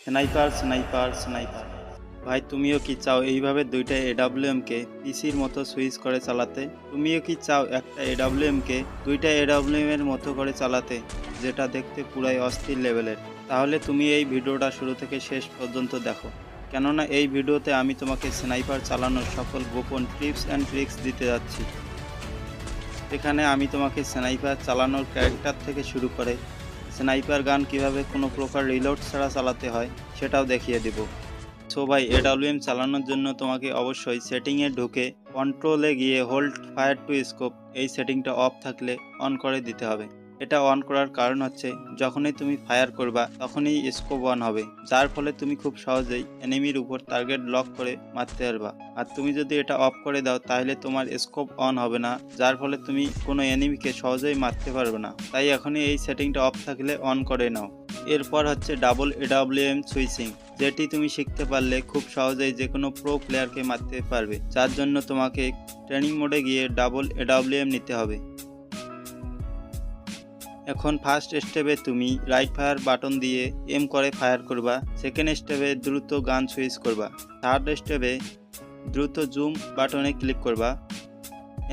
Sniper sniper sniper. ভাই তুমিও কি চাও এইভাবে দুইটা এডাব্লিউএমকে পিসির মতো সুইচ করে চালাতে? তুমিও কি চাও একটা এডাব্লিউএমকে দুইটা এডাব্লিউএম এর মতো করে চালাতে, যেটা দেখতে পুরাই অস্থির লেভেলের? তাহলে তুমি এই ভিডিওটা শুরু থেকে শেষ পর্যন্ত দেখো, কেননা এই ভিডিওতে আমি তোমাকে স্নাইপার চালানোর সকল গোপন টিপস অ্যান্ড ট্রিক্স দিতে যাচ্ছি। এখানে আমি তোমাকে স্নাইপার চালানোর ক্যারেক্টার থেকে শুরু করে স্নাইপার গান কিভাবে কোনো প্রকার রিলোড ছাড়া চালাতে হয় সেটাও দেখিয়ে দেব। সো ভাই, এডাব্লিউএম চালানোর জন্য তোমাকে অবশ্যই সেটিংয়ে ঢুকে কন্ট্রোলে গিয়ে হোল্ড ফায়ার টু স্কোপ এই সেটিংটা অফ থাকলে অন করে দিতে হবে। এটা অন করার কারণ হচ্ছে যখনই তুমি ফায়ার করবা তখনই স্কোপ অন হবে, যার ফলে তুমি খুব সহজেই এনিমির উপর টার্গেট লক করে মারতে পারবা। আর তুমি যদি এটা অফ করে দাও তাহলে তোমার স্কোপ অন হবে না, যার ফলে তুমি কোনো এনিমিকে সহজেই মারতে পারবে না। তাই এখনই এই সেটিংটা অফ থাকলে অন করে নাও। এরপর হচ্ছে ডাবল এডাব্লিউএম সুইচিং, যেটি তুমি শিখতে পারলে খুব সহজেই যে কোনো প্রো প্লেয়ারকে মারতে পারবে, যার জন্য তোমাকে ট্রেনিং মোডে গিয়ে ডাবল এডাব্লিউএম নিতে হবে। এখন ফার্স্ট স্টেপে তুমি রাইট ফায়ার বাটন দিয়ে এম করে ফায়ার করবা, সেকেন্ড স্টেপে দ্রুত গান সুইচ করবা, থার্ড স্টেপে দ্রুত জুম বাটনে ক্লিক করবা,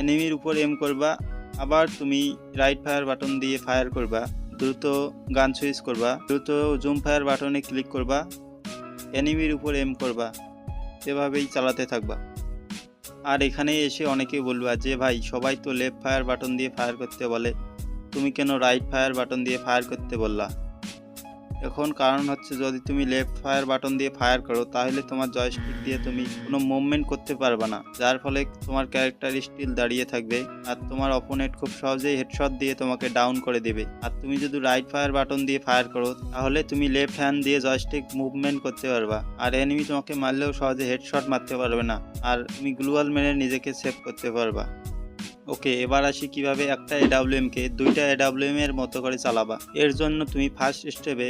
এনিমির উপর এম করবা, আবার তুমি রাইট ফায়ার বাটন দিয়ে ফায়ার করবা, দ্রুত গান সুইচ করবা, দ্রুত জুম ফায়ার বাটনে ক্লিক করবা, এনিমির উপর এম করবা। এভাবেই চালাতে থাকবা। আর এখানে এসে অনেকে বলবা যে ভাই সবাই তো লেফট ফায়ার বাটন দিয়ে ফায়ার করতে বলে, তুমি কেন রাইট ফায়ার বাটন দিয়ে ফায়ার করতে বললা? এখন কারণ হচ্ছে যদি তুমি লেফট ফায়ার বাটন দিয়ে ফায়ার করো তাহলে তোমার জয়স্টিক দিয়ে তুমি কোনো মুভমেন্ট করতে পারবে না, যার ফলে তোমার ক্যারেক্টার স্টিল দাঁড়িয়ে থাকবে আর তোমার অপোনেন্ট খুব সহজেই হেডশট দিয়ে তোমাকে ডাউন করে দেবে। আর তুমি যদি রাইট ফায়ার বাটন দিয়ে ফায়ার করো তাহলে তুমি লেফট হ্যান্ড দিয়ে জয়স্টিক মুভমেন্ট করতে পারবা, আর এনিমি তোমাকে মারলেও সহজে হেডশট মারতে পারবে না, আর তুমি গ্লুয়াল মেরে নিজেকে সেভ করতে পারবা। ওকে, এবার আসি কিভাবে একটা এডাব্লিউএমকে দুইটা এডাব্লিউএম এর মতো করে চালাবা। এর জন্য তুমি ফার্স্ট স্টেপে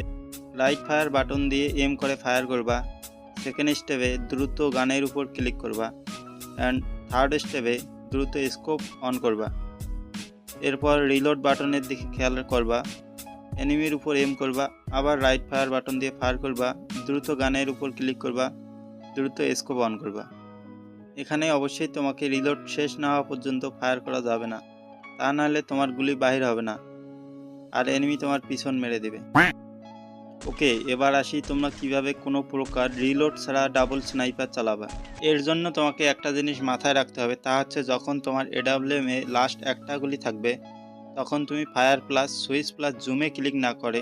রাইট ফায়ার বাটন দিয়ে এম করে ফায়ার করবা, সেকেন্ড স্টেপে দ্রুত গানের উপর ক্লিক করবা, অ্যান্ড থার্ড স্টেপে দ্রুত স্কোপ অন করবা। এরপর রিলোড বাটনের দিকে খেয়াল করবা, এনিমির উপর এম করবা, আবার রাইট ফায়ার বাটন দিয়ে ফায়ার করবা, দ্রুত গানের উপর ক্লিক করবা, দ্রুত স্কোপ অন করবা। এখানে অবশ্যই তোমাকে রিলোড শেষ না হওয়া পর্যন্ত ফায়ার করা যাবে না, তা নাহলে তোমার গুলি বাহির হবে না আর এনিমি তোমার পিছন মেরে দেবে। ওকে, এবার আসি তোমরা কিভাবে কোনো প্রকার রিলোড ছাড়া ডাবল স্নাইপার চালাবা। এর জন্য তোমাকে একটা জিনিস মাথায় রাখতে হবে, তা হচ্ছে যখন তোমার এডাব্লিউএম এ লাস্ট একটা গুলি থাকবে তখন তুমি ফায়ার প্লাস সুইচ প্লাস জুমে ক্লিক না করে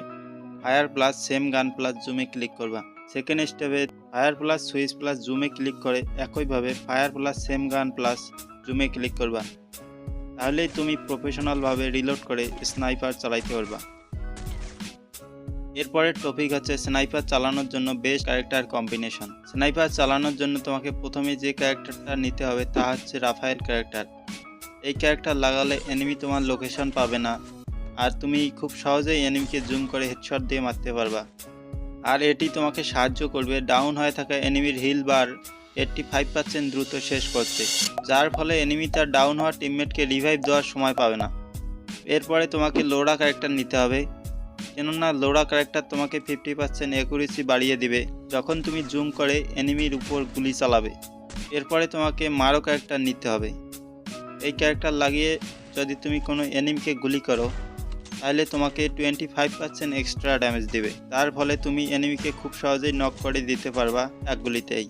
fire plus same gun plus জুমে ক্লিক করবা। সেকেন্ড স্টেপে ফায়ার প্লাস সুইচ প্লাস জুমে ক্লিক করে একইভাবে fire plus same gun plus জুমে ক্লিক করবা। তাহলেই তুমি প্রফেশনালভাবে রিলোড করে স্নাইপার চালাইতে পারবা। এরপরের টপিক হচ্ছে স্নাইপার চালানোর জন্য বেস্ট ক্যারেক্টার কম্বিনেশন। স্নাইপার চালানোর জন্য তোমাকে প্রথমে যে ক্যারেক্টারটা নিতে হবে তা হচ্ছে রাফায়েল ক্যারেক্টার। এই ক্যারেক্টার লাগালে এনিমি তোমার লোকেশন পাবে না, আর তুমি খুব সহজেই এনিমিকে জুম করে হেডশট দিয়ে মারতে পারবা। আর এটি তোমাকে সাহায্য করবে ডাউন হয়ে থাকা এনিমির হিল বার 85% দ্রুত শেষ করতে, যার ফলে এনিমি তার ডাউন হওয়া টিমমেটকে রিভাইভ দেওয়ার সময় পাবে না। এরপরে তোমাকে লোড়া ক্যারেক্টার নিতে হবে, কেননা লোড়া ক্যারেক্টার তোমাকে 50% অ্যাকুরেসি বাড়িয়ে দিবে যখন তুমি জুম করে এনিমির উপর গুলি চালাবে। এরপরে তোমাকে মারো ক্যারেক্টার নিতে হবে। এই ক্যারেক্টার লাগিয়ে যদি তুমি কোনো এনিমিকে গুলি করো তাহলে তোমাকে 25% এক্সট্রা ড্যামেজ দেবে, তার ফলে তুমি এনিমিকে খুব সহজেই নক করে দিতে পারবা এক গুলিতেই।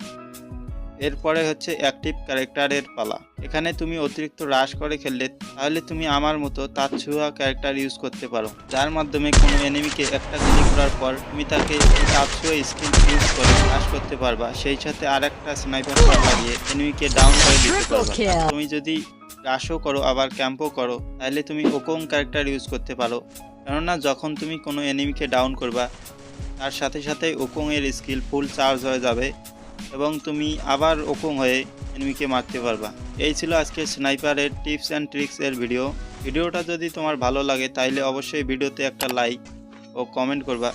এরপরে হচ্ছে অ্যাক্টিভ ক্যারেক্টারের পালা। এখানে তুমি অতিরিক্ত রাশ করে খেললে তাহলে তুমি আমার মতো তাৎসুয়া ক্যারেক্টার ইউজ করতে পারো, যার মাধ্যমে কোনো এনিমিকে একটা গুলি করার পর তুমি তাকে তাৎসুয়া স্কিল ইউজ করে রাশ করতে পারবা, সেই সাথে আর একটা স্নাইপার লাগিয়ে এনিমিকে ডাউন করে দিতে পারবা। তুমি যদি রাশও করো আবার ক্যাম্পও করো তাহলে তুমি ওকং ক্যারেক্টার ইউজ করতে পারো, কেননা যখন তুমি কোনো এনিমিকে ডাউন করবা তার সাথে সাথে ওকং এর স্কিল ফুল চার্জ হয়ে যাবে এবং তুমি আবার ওকং হয়ে এনিমিকে মারতে পারবা। এই ছিল আজকে স্নাইপারের টিপস অ্যান্ড ট্রিক্স এর ভিডিওটা যদি তোমার ভালো লাগে তাহলে অবশ্যই ভিডিওতে একটা লাইক ও কমেন্ট করবা,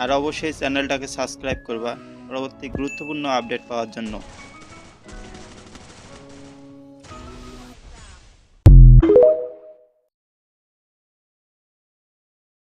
আর অবশ্যই চ্যানেলটাকে সাবস্ক্রাইব করবা পরবর্তী গুরুত্বপূর্ণ আপডেট পাওয়ার জন্য।